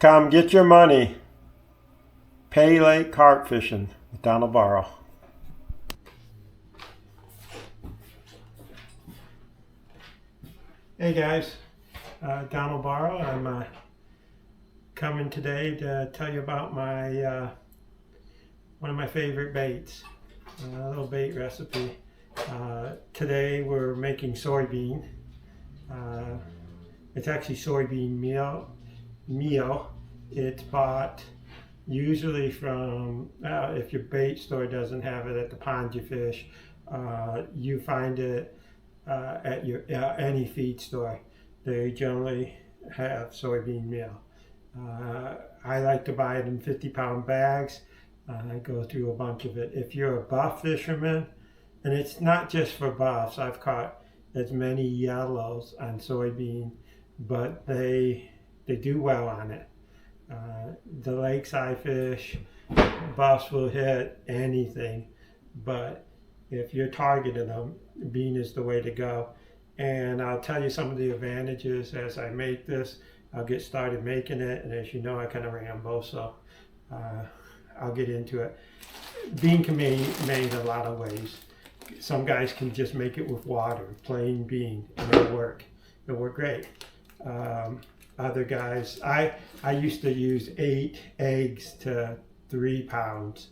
Come get your money. Pay lake carp fishing with Donald Barrow. Hey guys, Donald Barrow. I'm coming today to tell you about my one of my favorite baits, a little bait recipe. Today we're making soybean. It's actually soybean meal. It's bought usually from, if your bait store doesn't have it at the pond you fish, you find it at your any feed store. They generally have soybean meal. I like to buy it in 50-pound bags. I go through a bunch of it. If you're a buff fisherman, and it's not just for buffs, I've caught as many yellows on soybean, but they do well on it. The lakes I fish, buffs will hit anything, but if you're targeting them, bean is the way to go. And I'll tell you some of the advantages as I make this. I'll get started making it, and as you know, I kind of ramble, so I'll get into it. Bean can be made a lot of ways. Some guys can just make it with water, plain bean, and it'll work. It'll work great. Other guys, I used to use 8 eggs to 3 pounds,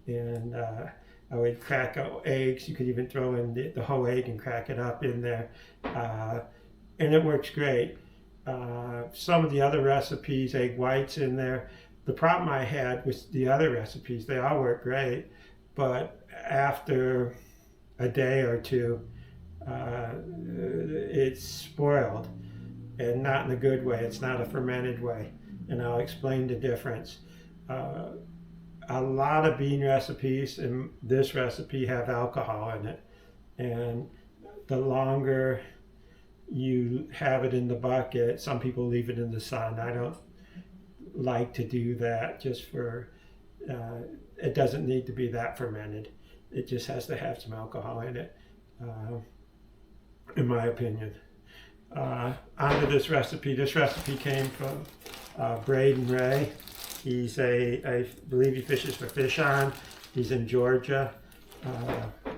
and I would crack out eggs. You could even throw in the whole egg and crack it up in there, and it works great. Some of the other recipes, egg whites in there. The problem I had with the other recipes, they all work great, but after a day or two, it's spoiled, and not in a good way. It's not a fermented way, and I'll explain the difference. A lot of bean recipes and this recipe have alcohol in it, and the longer you have it in the bucket, some people leave it in the sun. I don't like to do that, just for it doesn't need to be that fermented. It just has to have some alcohol in it, in my opinion. Onto this recipe. This recipe came from Braden Ray. He's I believe he fishes for Fish On. He's in Georgia.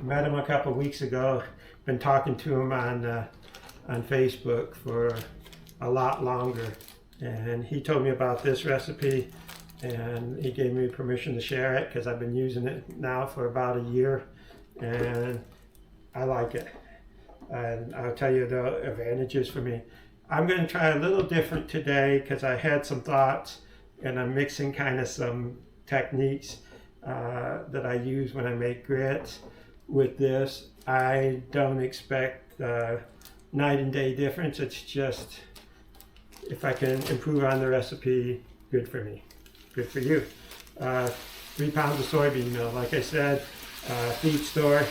Met him a couple weeks ago. Been talking to him on Facebook for a lot longer, and he told me about this recipe, and he gave me permission to share it because I've been using it now for about a year, and I like it. And I'll tell you the advantages for me. I'm going to try a little different today because I had some thoughts, and I'm mixing kind of some techniques that I use when I make grits with this. I don't expect night and day difference. It's just, if I can improve on the recipe, good for me, good for you. 3 pounds of soybean meal, like I said, feed store.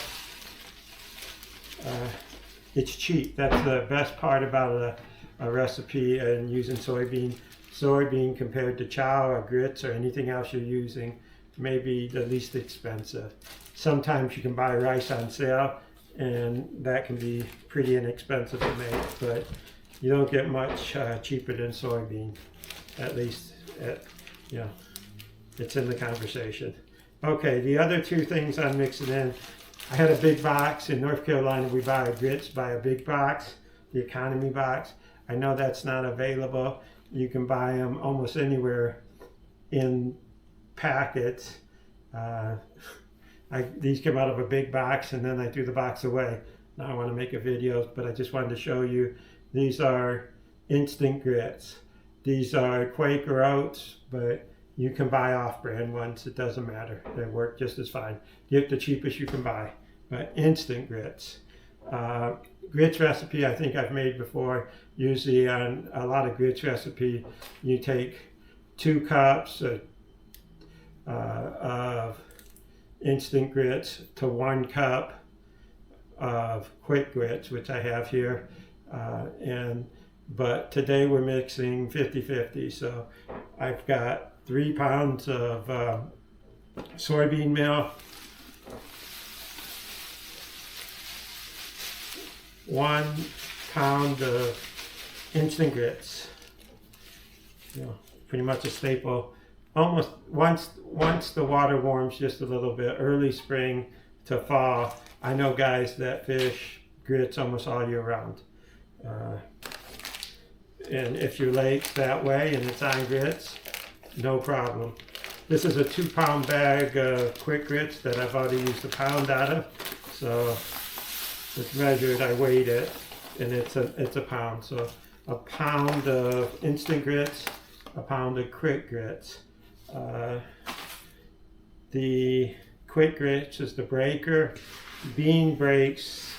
It's cheap. That's the best part about a recipe and using soybean. Soybean compared to chow or grits or anything else you're using may be the least expensive. Sometimes you can buy rice on sale, and that can be pretty inexpensive to make, but you don't get much cheaper than soybean. At least, it's in the conversation. Okay, the other 2 things I'm mixing in. I had a big box. In North Carolina, we buy grits by a big box, the economy box. I know that's not available. You can buy them almost anywhere in packets. These come out of a big box, and then I threw the box away. Now I want to make a video, but I just wanted to show you. These are instant grits. These are Quaker oats, but you can buy off-brand ones. It doesn't matter. They work just as fine. Get the cheapest you can buy, but instant grits. Grits recipe I think I've made before. Usually on a lot of grits recipe, you take 2 cups of instant grits to 1 cup of quick grits, which I have here. But today we're mixing 50-50. So I've got 3 pounds of soybean meal, 1 pound of instant grits. pretty much a staple. Almost once the water warms just a little bit, early spring to fall. I know guys that fish grits almost all year round. And if your lake's that way and it's on grits, no problem. This is a 2-pound bag of quick grits that I've already used a pound out of. So it's measured, I weighed it, and it's a pound. So a pound of instant grits, a pound of quick grits. The quick grits is the breaker. Bean breaks,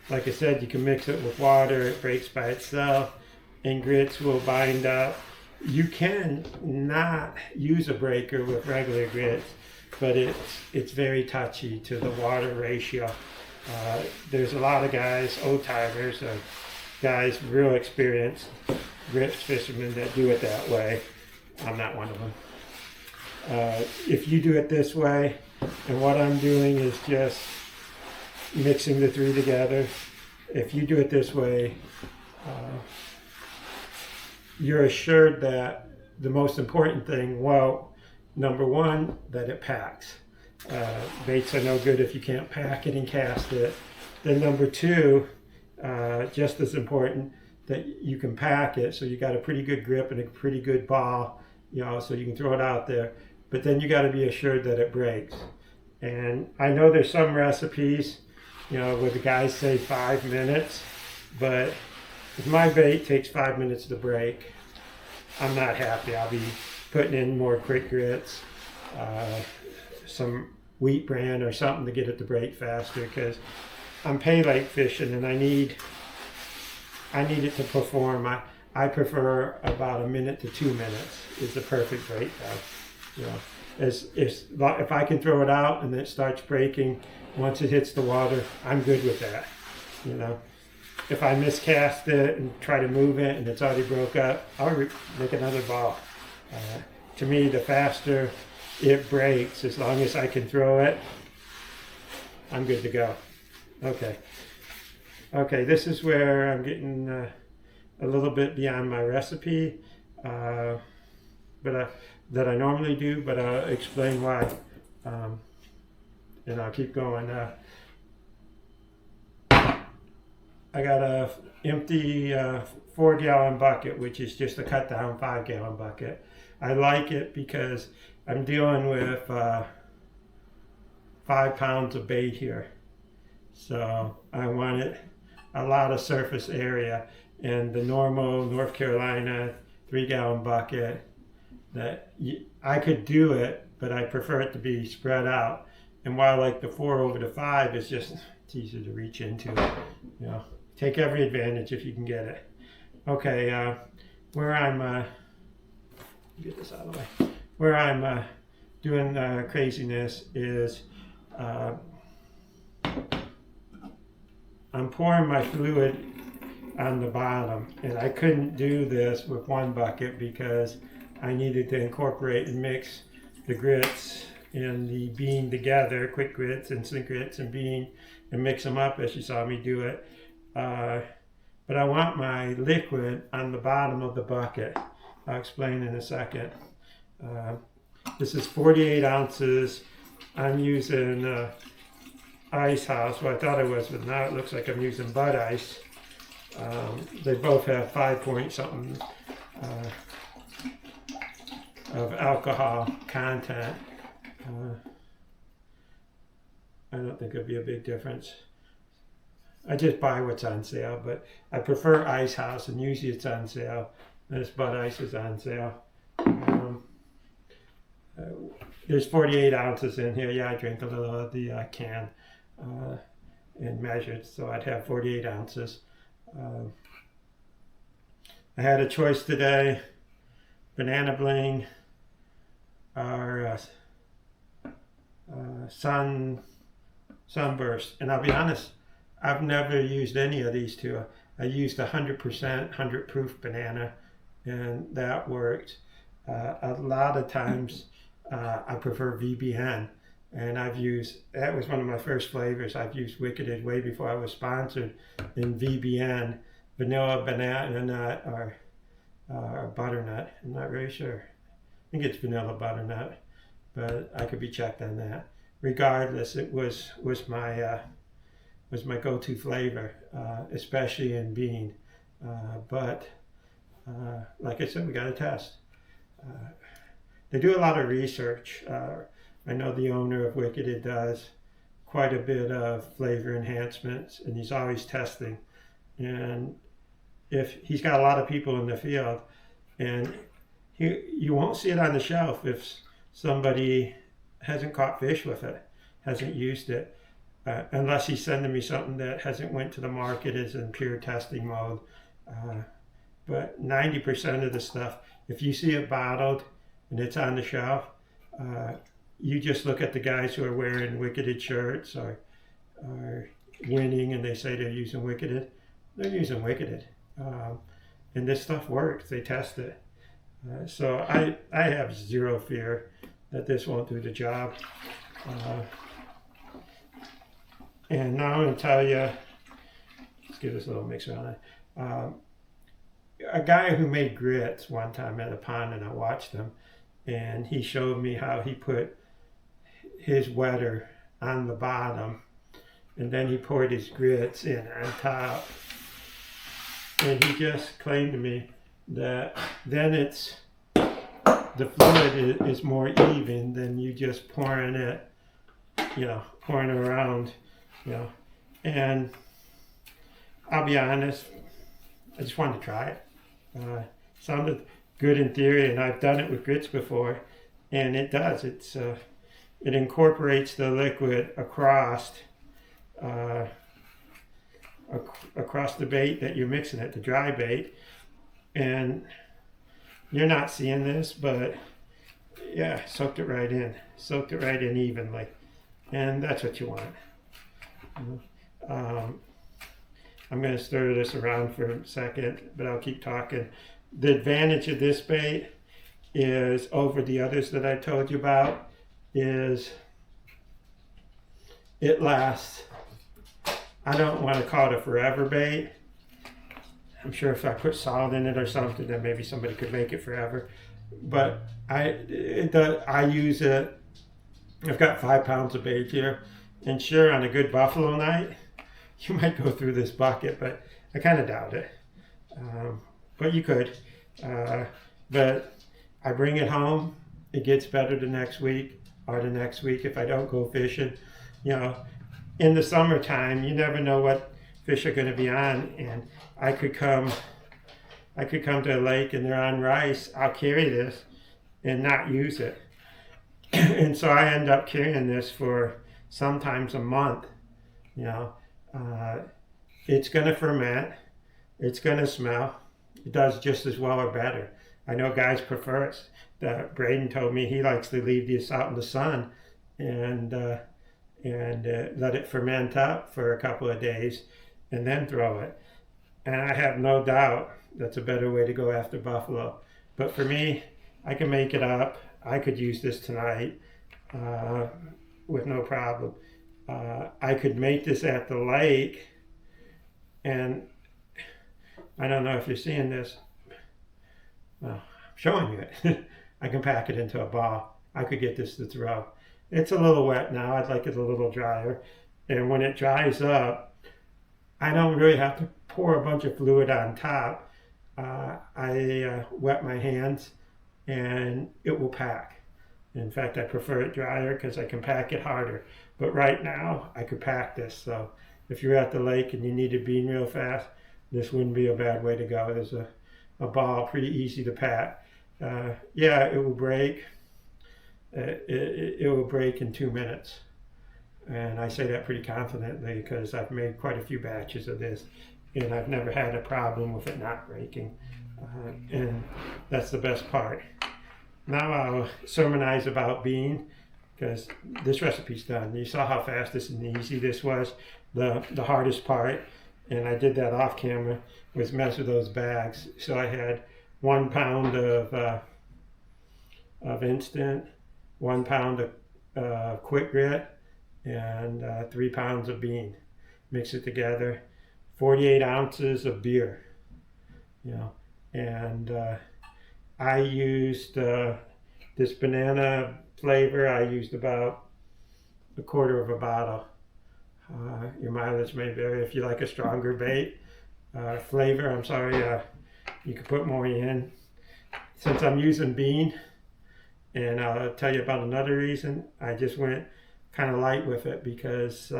like I said, you can mix it with water, it breaks by itself, and grits will bind up. You can not use a breaker with regular grits, but it's very touchy to the water ratio. There's a lot of guys, old timers, guys real experienced grits fishermen that do it that way. I'm not one of them. If you do it this way, and what I'm doing is just mixing the three together. If you do it this way, you're assured that the most important thing, well, number one, that it packs. Baits are no good if you can't pack it and cast it. Then number two, just as important, that you can pack it so you got a pretty good grip and a pretty good ball, so you can throw it out there. But then you got to be assured that it breaks. And I know there's some recipes, where the guys say 5 minutes, but if my bait takes 5 minutes to break, I'm not happy. I'll be putting in more quick grits, some wheat bran or something to get it to break faster, because I'm pay lake fishing and I need it to perform. I prefer about 1 minute to 2 minutes is the perfect break time. If I can throw it out and it starts breaking, once it hits the water, I'm good with that. If I miscast it and try to move it and it's already broke up, I'll make another ball. To me, the faster it breaks, as long as I can throw it, I'm good to go. Okay, this is where I'm getting a little bit beyond my recipe, that I normally do, but I'll explain why, and I'll keep going. I got a empty 4-gallon bucket, which is just a cut down 5-gallon bucket. I like it because I'm dealing with 5 pounds of bait here. So I wanted a lot of surface area, and the normal North Carolina 3-gallon bucket, that I could do it, but I prefer it to be spread out. And while like the 4 over the 5 is just, it's easier to reach into it, Take every advantage if you can get it. Okay, where I'm, get this out of the way. Where I'm doing craziness is I'm pouring my fluid on the bottom, and I couldn't do this with one bucket because I needed to incorporate and mix the grits and the bean together, quick grits, instant grits, and bean, and mix them up as you saw me do it. But I want my liquid on the bottom of the bucket. I'll explain in a second. This is 48 ounces. I'm using Icehouse. Well, I thought it was, but now it looks like I'm using Bud Ice. They both have 5 point something of alcohol content. I don't think it'll be a big difference. I just buy what's on sale, but I prefer Icehouse, and usually it's on sale. This Bud Ice is on sale. There's 48 ounces in here. Yeah, I drank a little of the can and measured, so I'd have 48 ounces. I had a choice today, Banana Bling or Sunburst, and I'll be honest, I've never used any of these two. I used 100% 100 proof banana, and that worked. A lot of times I prefer VBN, and that was one of my first flavors. I've used Wicked way before I was sponsored in VBN, vanilla banana nut or butternut. I'm not really sure. think it's vanilla butternut, but I could be checked on that. Regardless, it was my go-to flavor, especially in bean. But like I said, we got to test. They do a lot of research. I know the owner of Wicked does quite a bit of flavor enhancements, and he's always testing. And if he's got a lot of people in the field, and you won't see it on the shelf if somebody hasn't caught fish with it, hasn't used it, unless he's sending me something that hasn't went to the market, is in pure testing mode. But 90% of the stuff, if you see it bottled and it's on the shelf, you just look at the guys who are wearing Wicked shirts or winning, and they say they're using Wicked. They're using Wicked. And this stuff works. They test it. So I have zero fear that this won't do the job. And now I'm going to tell you, let's give this a little mix around it. A guy who made grits one time at a pond, and I watched him, and he showed me how he put his wetter on the bottom, and then he poured his grits in on top. And he just claimed to me that then the fluid is more even than you just pouring it, pouring it around, And I'll be honest, I just wanted to try it. Sounded good in theory, and I've done it with grits before, and it does. It incorporates the liquid across the bait that you're mixing it, the dry bait. And you're not seeing this, but yeah, soaked it right in evenly, and that's what you want. I'm going to stir this around for a second, but I'll keep talking. The advantage of this bait is over the others that I told you about is it lasts. I don't want to call it a forever bait. I'm sure if I put salt in it or something, then maybe somebody could make it forever. But I use it. I've got 5 pounds of bait here, and sure, on a good buffalo night, you might go through this bucket, but I kind of doubt it. But you could. But I bring it home. It gets better the next week or the next week if I don't go fishing. In the summertime, you never know what fish are going to be on, and I could come to a lake and they're on rice. I'll carry this and not use it. And so I end up carrying this for sometimes a month. It's going to ferment. It's going to smell. It does just as well or better. I know guys prefer it. Braden told me he likes to leave this out in the sun and let it ferment up for a couple of days and then throw it. And I have no doubt that's a better way to go after buffalo. But for me, I can make it up. I could use this tonight with no problem. I could make this at the lake, and I don't know if you're seeing this. Well, I'm showing you it. I can pack it into a ball. I could get this to throw. It's a little wet now. I'd like it a little drier. And when it dries up, I don't really have to pour a bunch of fluid on top. I wet my hands and it will pack. In fact, I prefer it drier because I can pack it harder. But right now, I could pack this. So if you're at the lake and you need a bean real fast, this wouldn't be a bad way to go. There's a ball, pretty easy to pack. Yeah, it will break. It will break in 2 minutes. And I say that pretty confidently because I've made quite a few batches of this and I've never had a problem with it not breaking. And that's the best part. Now I'll sermonize about bean because this recipe's done. You saw how fast this and easy this was. The hardest part, and I did that off camera, was mess with those bags. So I had 1 pound of instant, 1 pound of quick grit, and 3 pounds of bean. Mix it together. 48 ounces of beer, and I used This banana flavor, I used about a quarter of a bottle. Your mileage may vary. If you like a stronger bait flavor, I'm sorry, you could put more in. Since I'm using bean, and I'll tell you about another reason, I just went kind of light with it because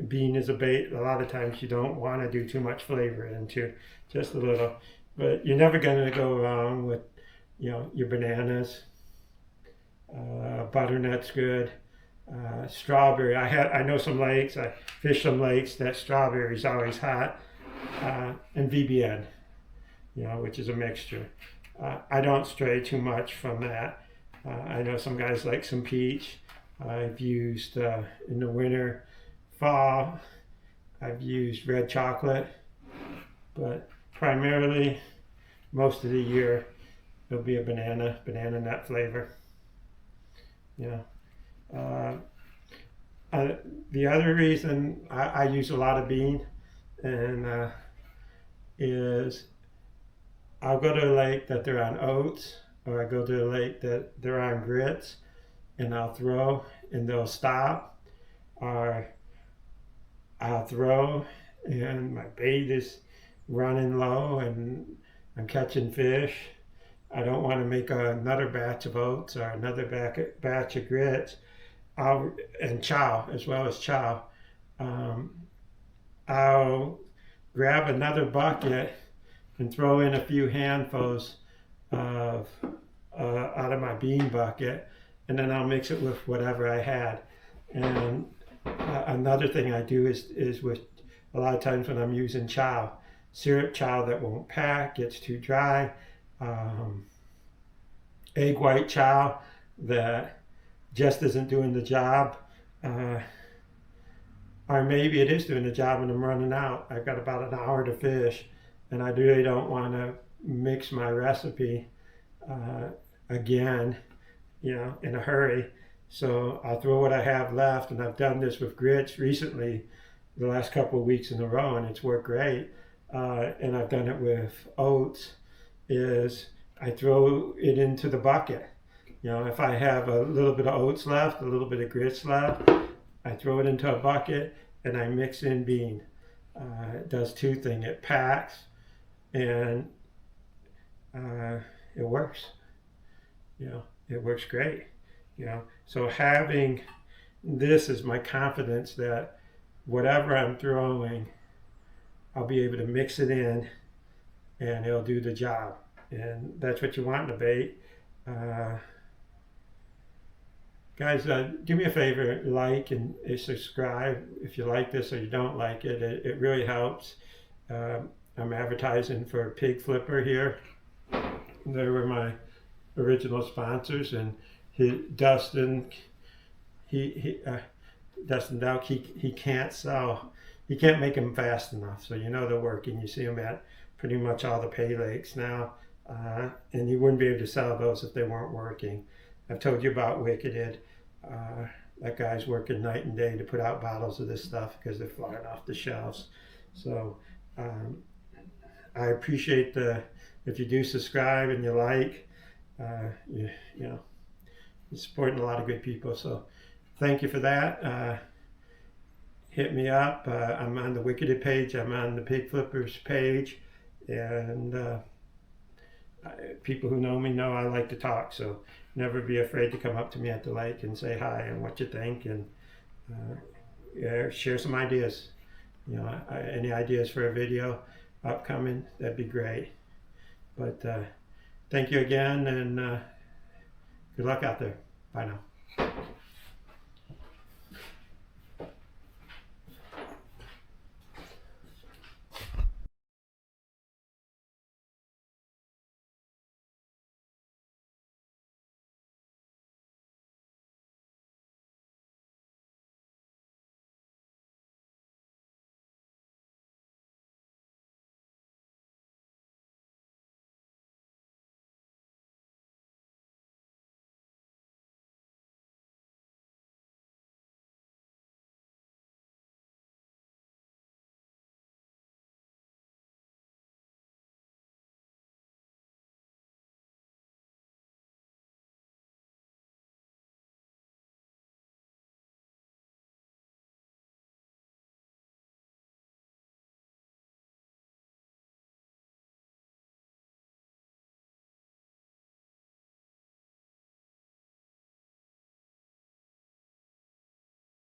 bean is a bait. A lot of times you don't want to do too much flavor into, just a little. But you're never going to go wrong with, your bananas. Butternut's good. Strawberry. I know some lakes. I fish some lakes that strawberry's always hot. And VBN, which is a mixture. I don't stray too much from that. I know some guys like some peach. I've used in the winter, fall, I've used red chocolate, but primarily most of the year it'll be a banana nut flavor. The other reason I use a lot of bean and is I'll go to a lake that they're on oats, or I go to a lake that they're on grits, and I'll throw and they'll stop, or I'll throw and my bait is running low and I'm catching fish. I don't want to make another batch of oats or another batch of grits. And chow, as well as chow. I'll grab another bucket and throw in a few handfuls of out of my bean bucket, and then I'll mix it with whatever I had. And another thing I do is with a lot of times when I'm using chow, syrup chow that won't pack, gets too dry, egg white chow that just isn't doing the job, or maybe it is doing the job and I'm running out. I've got about an hour to fish, and I really don't want to mix my recipe again, in a hurry. So I'll throw what I have left, and I've done this with grits recently, the last couple of weeks in a row, and it's worked great. And I've done it with oats, is I throw it into the bucket. If I have a little bit of oats left, a little bit of grits left, I throw it into a bucket and I mix in bean. It does two things. It packs and it works. It works great. So having this is my confidence that whatever I'm throwing, I'll be able to mix it in and it'll do the job. And that's what you want in a bait. Guys, do me a favor, like and subscribe if you like this or you don't like it. It really helps. I'm advertising for Pig Flipper here. They were my original sponsors, and Dustin Dowk, he can't sell. He can't make them fast enough, so they're working. You see them at pretty much all the pay lakes now, and you wouldn't be able to sell those if they weren't working. I've told you about Wicked. That guy's working night and day to put out bottles of this stuff because they're flying off the shelves. So I appreciate if you do subscribe and you like, you're supporting a lot of good people. So thank you for that. Hit me up. I'm on the Wicked page. I'm on the Pig Flippers page, and people who know me know I like to talk. So never be afraid to come up to me at the lake and say hi and what you think, and share some ideas. Any ideas for a video upcoming, that'd be great. But thank you again, and good luck out there. Bye now.